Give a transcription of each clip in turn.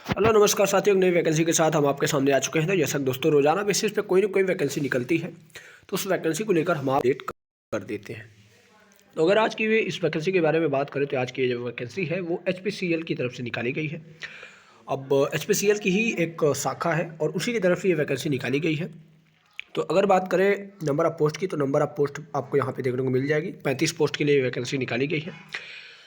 Hello नमस्कार साथियों, नई वैकेंसी के साथ हम आपके सामने आ चुके हैं। तो जैसा कि दोस्तों रोजाना बेसिस पे कोई ना कोई वैकेंसी निकलती है, तो उस वैकेंसी को लेकर हम अपडेट कर देते हैं। तो अगर आज की इस वैकेंसी के बारे में बात करें तो आज की जो वैकेंसी है वो एचपीसीएल की तरफ से निकाली गई है। अब एचपीसीएल की ही एक शाखा है और उसी की तरफ से ये वैकेंसी निकाली गई है। तो अगर बात करें नंबर ऑफ़ पोस्ट की, तो नंबर ऑफ़ पोस्ट आपको यहाँ पे देखने को मिल जाएगी। 35 पोस्ट के लिए वैकेंसी निकाली गई है।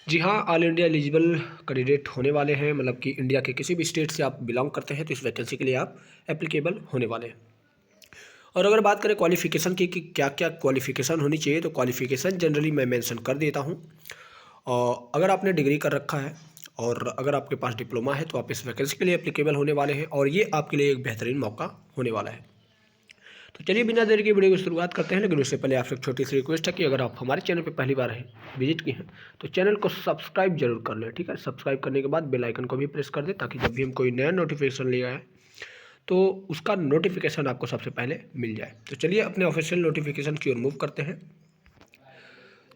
जी हाँ, ऑल इंडिया एलिजिबल कैंडिडेट होने वाले हैं, मतलब कि इंडिया के किसी भी स्टेट से आप बिलोंग करते हैं तो इस वैकेंसी के लिए आप एप्लीकेबल होने वाले हैं। और अगर बात करें क्वालिफिकेशन की कि क्या क्या क्वालिफिकेशन होनी चाहिए, तो क्वालिफिकेशन जनरली मैं मेंशन कर देता हूँ। और अगर आपने डिग्री कर रखा है और अगर आपके पास डिप्लोमा है तो आप इस वैकेंसी के लिए एप्लीकेबल होने वाले हैं और ये आपके लिए एक बेहतरीन मौका होने वाला है। तो चलिए बिना देरी की वीडियो की शुरुआत करते हैं, लेकिन उससे पहले आपसे एक छोटी सी रिक्वेस्ट है कि अगर आप हमारे चैनल पर पहली बार विजिट की हैं तो चैनल को सब्सक्राइब जरूर कर लें। ठीक है, सब्सक्राइब करने के बाद बेल आइकन को भी प्रेस कर दें ताकि जब भी हम कोई नया नोटिफिकेशन ले आए तो उसका नोटिफिकेशन आपको सबसे पहले मिल जाए। तो चलिए अपने ऑफिशियल नोटिफिकेशन की ओर मूव करते हैं।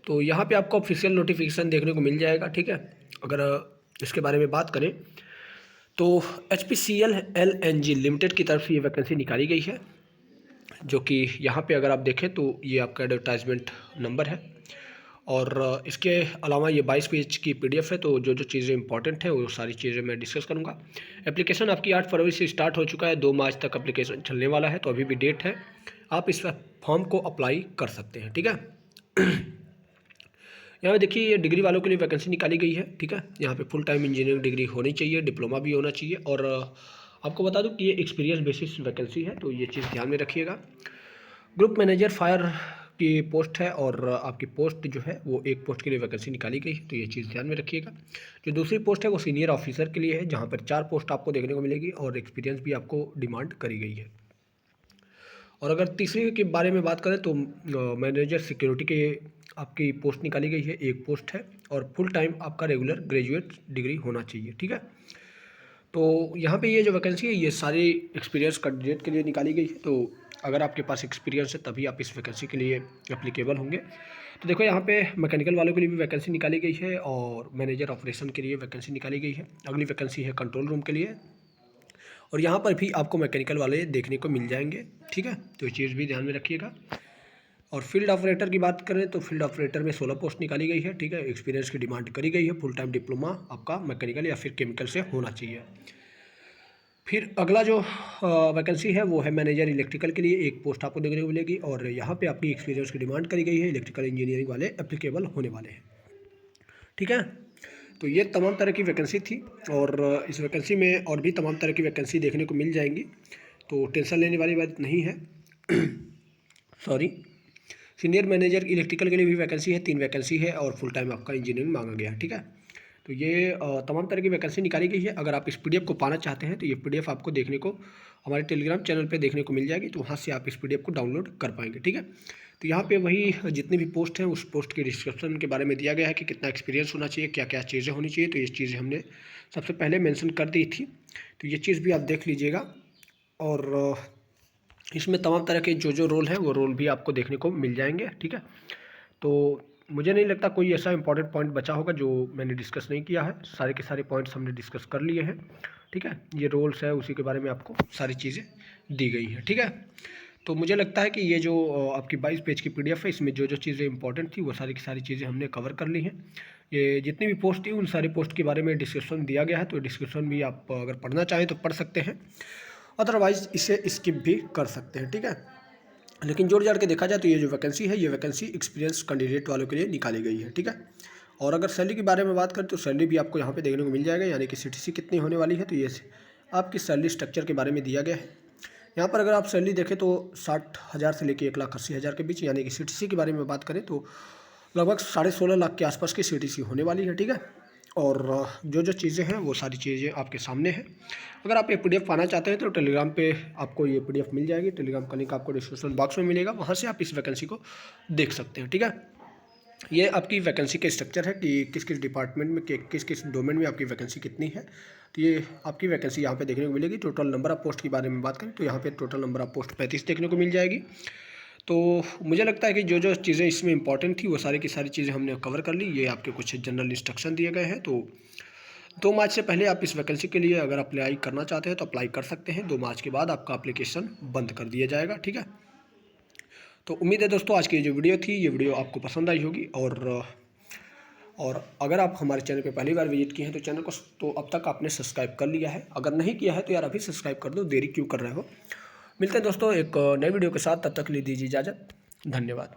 तो यहाँ पे आपको ऑफिशियल नोटिफिकेशन देखने को मिल जाएगा। ठीक है, अगर इसके बारे में बात करें तो HPCL LNG लिमिटेड की तरफ से ये वैकेंसी निकाली गई है, जो कि यहाँ पे अगर आप देखें तो ये आपका एडवर्टाइजमेंट नंबर है। और इसके अलावा ये 22 पेज की PDF है। तो जो जो चीज़ें इंपॉर्टेंट हैं वो सारी चीज़ें मैं डिस्कस करूँगा। एप्लीकेशन आपकी 8 फरवरी से स्टार्ट हो चुका है, 2 मार्च तक एप्लीकेशन चलने वाला है, तो अभी भी डेट है। आप इस फॉर्म को अप्लाई कर सकते हैं। ठीक है, यहाँ पे देखिए ये डिग्री वालों के लिए वैकेंसी निकाली गई है। ठीक है, यहाँ पे फुल टाइम इंजीनियरिंग डिग्री होनी चाहिए, डिप्लोमा भी होना चाहिए। और आपको बता दूँ कि ये एक्सपीरियंस बेसिस वैकेंसी है, तो ये चीज़ ध्यान में रखिएगा। ग्रुप मैनेजर फायर की पोस्ट है और आपकी पोस्ट जो है वो एक पोस्ट के लिए वैकेंसी निकाली गई है, तो ये चीज़ ध्यान में रखिएगा। जो दूसरी पोस्ट है वो सीनियर ऑफिसर के लिए है, जहाँ पर 4 पोस्ट आपको देखने को मिलेगी और एक्सपीरियंस भी आपको डिमांड करी गई है। और अगर तीसरी के बारे में बात करें तो मैनेजर सिक्योरिटी के आपकी पोस्ट निकाली गई है, एक पोस्ट है और फुल टाइम आपका रेगुलर ग्रेजुएट डिग्री होना चाहिए। ठीक है, तो यहाँ पे ये जो वैकेंसी है ये सारी एक्सपीरियंस कैंडिडेट के लिए निकाली गई है। तो अगर आपके पास एक्सपीरियंस है तभी आप इस वैकेंसी के लिए एप्लीकेबल होंगे। तो देखो यहाँ पे मैकेनिकल वालों के लिए भी वैकेंसी निकाली गई है और मैनेजर ऑपरेशन के लिए वैकेंसी निकाली गई है। अगली वैकेंसी है कंट्रोल रूम के लिए और यहाँ पर भी आपको मैकेनिकल वाले देखने को मिल जाएंगे। ठीक है, तो ये चीज़ भी ध्यान में रखिएगा। और फील्ड ऑपरेटर की बात करें तो फील्ड ऑपरेटर में 16 पोस्ट निकाली गई है। ठीक है, एक्सपीरियंस की डिमांड करी गई है, फुल टाइम डिप्लोमा आपका मैकेनिकल या फिर केमिकल से होना चाहिए। फिर अगला जो वैकेंसी है वो है मैनेजर इलेक्ट्रिकल के लिए, एक पोस्ट आपको देखने को मिलेगी और यहाँ पे आपकी एक्सपीरियंस की डिमांड करी गई है, इलेक्ट्रिकल इंजीनियरिंग वाले एप्लीकेबल होने वाले हैं। ठीक है, तो ये तमाम तरह की वैकेंसी थी और इस वैकेंसी में और भी तमाम तरह की वैकेंसी देखने को मिल जाएंगी, तो टेंशन लेने वाली बात नहीं है। सॉरी, सीनियर मैनेजर इलेक्ट्रिकल के लिए भी वैकेंसी है, 3 वैकेंसी है और फुल टाइम आपका इंजीनियरिंग मांगा गया है। ठीक है, तो ये तमाम तरह की वैकेंसी निकाली गई है। अगर आप इस PDF को पाना चाहते हैं तो ये PDF आपको देखने को हमारे टेलीग्राम चैनल पे देखने को मिल जाएगी, तो वहाँ से आप इस PDF को डाउनलोड कर पाएंगे। ठीक है, तो यहाँ पे वही जितनी भी पोस्ट हैं उस पोस्ट के डिस्क्रिप्शन के बारे में दिया गया है कि कितना एक्सपीरियंस होना चाहिए, क्या क्या चीज़ें होनी चाहिए, तो ये चीज़ें हमने सबसे पहले मेंशन कर दी थी, तो ये चीज़ भी आप देख लीजिएगा। और इसमें तमाम तरह के जो जो रोल हैं वो रोल भी आपको देखने को मिल जाएंगे। ठीक है, तो मुझे नहीं लगता कोई ऐसा इंपॉर्टेंट पॉइंट बचा होगा जो मैंने डिस्कस नहीं किया है, सारे के सारे पॉइंट्स हमने डिस्कस कर लिए हैं। ठीक है, ये रोल्स है उसी के बारे में आपको सारी चीज़ें दी गई हैं। ठीक है, तो मुझे लगता है कि ये जो आपकी 22 पेज की PDF है इसमें जो जो चीज़ें इंपॉर्टेंट थी वो सारी की सारी चीज़ें हमने कवर कर ली हैं। ये जितनी भी पोस्ट थी उन सारी पोस्ट के बारे में डिस्क्रिप्शन दिया गया है, तो डिस्क्रिप्शन भी आप अगर पढ़ना चाहें तो पढ़ सकते हैं, अदरवाइज़ इसे स्किप भी कर सकते हैं। ठीक है, लेकिन जोड़ जाड़ के देखा जाए तो ये जो वैकेंसी है ये वैकेंसी एक्सपीरियंस कैंडिडेट वालों के लिए निकाली गई है। ठीक है, और अगर सैलरी के बारे में बात करें तो सैलरी भी आपको यहाँ पे देखने को मिल जाएगा, यानी कि CTC कितनी होने वाली है, तो ये आपकी सैलरी स्ट्रक्चर के बारे में दिया गया है। यहाँ पर अगर आप सैलरी देखें तो 60,000 से लेकर 1,80,000 के बीच, यानी कि CTC के बारे में बात करें तो लगभग 16.5 लाख के आसपास की CTC होने वाली है। ठीक है, और जो जो चीज़ें हैं वो सारी चीज़ें आपके सामने हैं। अगर आप ये PDF पाना चाहते हैं तो टेलीग्राम पे आपको ये PDF मिल जाएगी, टेलीग्राम का लिंक आपको डिस्क्रिप्शन बॉक्स में मिलेगा, वहाँ से आप इस वैकेंसी को देख सकते हैं। ठीक है, ये आपकी वैकेंसी के स्ट्रक्चर है कि किस किस डिपार्टमेंट में किस किस डोमेन में आपकी वैकेंसी कितनी है, तो ये आपकी वैकेंसी यहाँ पे देखने को मिलेगी। टोटल नंबर ऑफ पोस्ट के बारे में बात करें तो यहाँ पे टोटल नंबर ऑफ पोस्ट 35 देखने को मिल जाएगी। तो मुझे लगता है कि जो जो चीज़ें इसमें इंपॉर्टेंट थी वो सारी की सारी चीज़ें हमने कवर कर ली। ये आपके कुछ जनरल इंस्ट्रक्शन दिए गए हैं, तो 2 मार्च से पहले आप इस वैकेंसी के लिए अगर अप्लाई करना चाहते हैं तो अप्लाई कर सकते हैं। 2 मार्च के बाद आपका एप्लीकेशन बंद कर दिया जाएगा, ठीक है। तो उम्मीद है दोस्तों आज की जो वीडियो थी, ये वीडियो आपको पसंद आई होगी। और अगर आप हमारे चैनल पे पहली बार विजिट किए हैं तो चैनल को तो अब तक आपने सब्सक्राइब कर लिया है। अगर नहीं किया है तो यार अभी सब्सक्राइब कर दो, देरी क्यों कर रहे हो। मिलते हैं दोस्तों एक नए वीडियो के साथ, तब तक ले दीजिए इजाज़त। धन्यवाद।